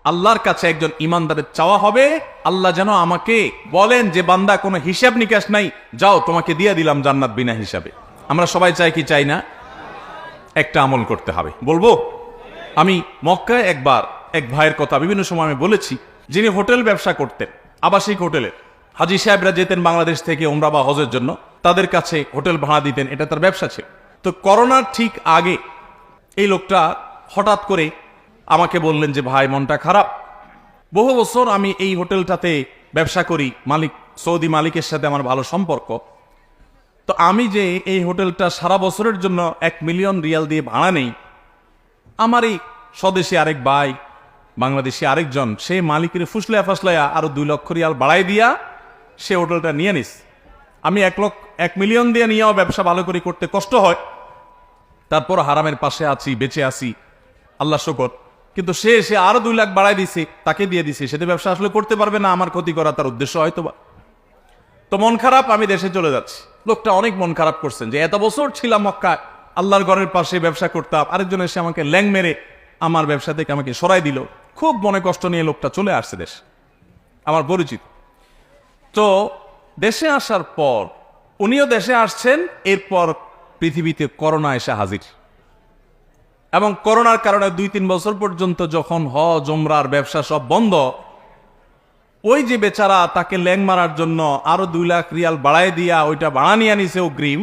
আল্লাহর কাছে একজন ইমানদারের চাওয়া হবে, আল্লাহ যেন আমাকে বলেন যে বান্দা কোনো হিসাব নিকাশ নাই, যাও তোমাকে দিয়ে দিলাম জান্নাত বিনা হিসাবে। আমরা সবাই চাই কি চাই না? একটা আমল করতে হবে, বলবো। আমি মক্কায় একবার এক ভাইয়ের কথা বিভিন্ন সময় আমি বলেছি, যিনি হোটেল ব্যবসা করতেন, আবাসিক হোটেলের। হাজী সাহেবরা যেতেন বাংলাদেশ থেকে ওমরা বা হজের জন্য, তাদের কাছে হোটেল ভাড়া দিতেন, এটা তার ব্যবসা ছিল। তো করোনার ঠিক আগে এই লোকটা হঠাৎ করে আমাকে বললেন যে ভাই মনটা খারাপ, বহু বছর আমি এই হোটেলটাতে ব্যবসা করি, মালিক সৌদি মালিকের সাথে আমার ভালো সম্পর্ক, তো আমি যে এই হোটেলটা সারা বছরের জন্য 1 মিলিয়ন রিয়াল দিয়ে ভাড়া নেই, আমার এই স্বদেশী আরেক ভাই বাংলাদেশি আরেকজন, সে মালিকের ফুসলায়া ফাসলায়া আরো 2 লক্ষ রিয়াল বাড়াই দিয়া সে হোটেলটা নিয়ে নিস। আমি 1 মিলিয়ন দিয়ে নিয়েও ব্যবসা ভালো করে করতে কষ্ট হয়, তারপর হারামের পাশে আছি, বেঁচে আছি, আল্লাহ শকর। কিন্তু সে আরো 2 লাখ বাড়াই দিছে, তাকে দিয়ে দিছে, সেটা ব্যবসা আসলে করতে পারবে না, আমার ক্ষতি করা তার উদ্দেশ্য হয়তো বা। তো মন খারাপ, আমি দেশে চলে যাচ্ছি। লোকটা অনেক মন খারাপ করছেন যে এত বছর ছিলাম মক্কায়, আল্লাহর ঘরের পাশে ব্যবসা করতাম, আরেকজন এসে আমাকে ল্যাং মেরে আমার ব্যবসা থেকে আমাকে সরাই দিল। খুব মনে কষ্ট নিয়ে লোকটা চলে আসছে দেশ, আমার পরিচিত। তো দেশে আসার পর উনিও দেশে আসছেন, এরপর পৃথিবীতে করোনা এসে হাজির, এবং করোনার কারণে 2-3 বছর পর্যন্ত যখন হজ উমরার ব্যবসা সব বন্ধ, ওই যে বেচারা তাকে ল্যাং মারার জন্য আরো 2 লাখ রিয়াল বাড়ায় দিয়া ওইটা ভাড়া নিয়ে নিছে অগ্রিম।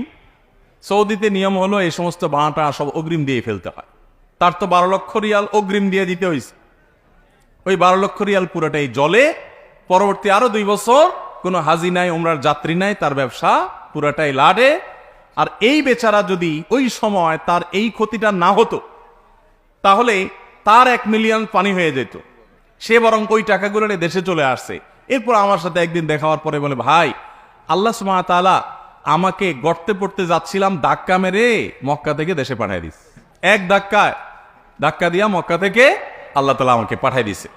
সৌদিতে নিয়ম হলো এই সমস্ত ভাড়াটা সব অগ্রিম দিয়ে ফেলতে হয়। তার তো 12 লক্ষ রিয়াল অগ্রিম দিয়ে দিতে হয়েছে। ওই 12 লক্ষ রিয়াল পুরোটাই জলে। পরবর্তী আরো 2 বছর কোনো হাজি নাই, উমরার যাত্রী নাই, তার ব্যবসা পুরোটাই লাডে। আর এই বেচারা যদি ওই সময় তার এই ক্ষতিটা না হতো, তাহলে তার 1 মিলিয়ন পানি হয়ে যেত। সে বরং ওই টাকাগুলো নিয়ে দেশে চলে আসছে। এরপর আমার সাথে একদিন দেখা হওয়ার পরে বলে, ভাই আল্লাহ সুবহানাহু ওয়া তাআলা আমাকে গর্তে পড়তে যাচ্ছিলাম, ধাক্কা মেরে মক্কা থেকে দেশে পাঠিয়ে দিস। এক ধাক্কা দিয়া মক্কা থেকে আল্লাহ তাআলা আমাকে পাঠিয়ে দিছে।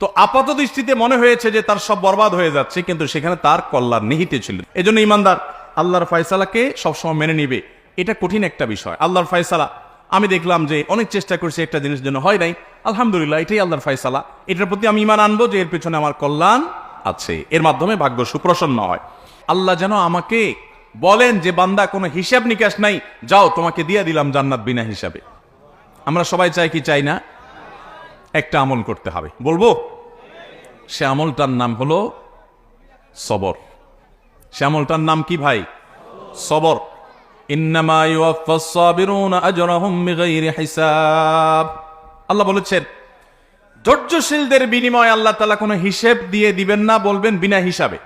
তো আপাত দৃষ্টিতে মনে হয়েছে যে তার সব বরবাদ হয়ে যাচ্ছে, কিন্তু সেখানে তার কল্যাণ নিহিত ছিল। এজন্য ইমানদার আল্লাহর ফয়সালাকে সবসময় মেনে নিবে। এটা কঠিন একটা বিষয়, আল্লাহর ফয়সালা। আমি দেখলাম যে অনেক চেষ্টা করছি, একটা জিনিস জন্য হয় নাই, আলহামদুলিল্লাহ এটাই আল্লাহর ফয়সালা। এটার প্রতি আমি ঈমান আনবো যে এর পেছনে আমার কল্যাণ আছে, এর মাধ্যমে ভাগ্য সুপ্রসন্ন হয়। আল্লাহ যেন আমাকে বলেন যে বান্দা কোনো হিসাব নিকাশ নাই, যাও তোমাকে দিয়ে দিলাম জান্নাত বিনা হিসাবে। আমরা সবাই চাই কি চাই না? একটা আমল করতে হবে, বলবো। সে আমলটার নাম হলো সবর। সে আমলটার নাম কি ভাই? সবর। ইন্নামা ইউওয়াফাস সাবিরুনা আজরাহুম বিগাইরি হিসাব। আল্লাহ বলেছেন ধৈর্যশীলদের বিনিময়ে আল্লাহ তাআলা কোনো হিসাব দিয়ে দিবেন না, বলবেন বিনা হিসাবে।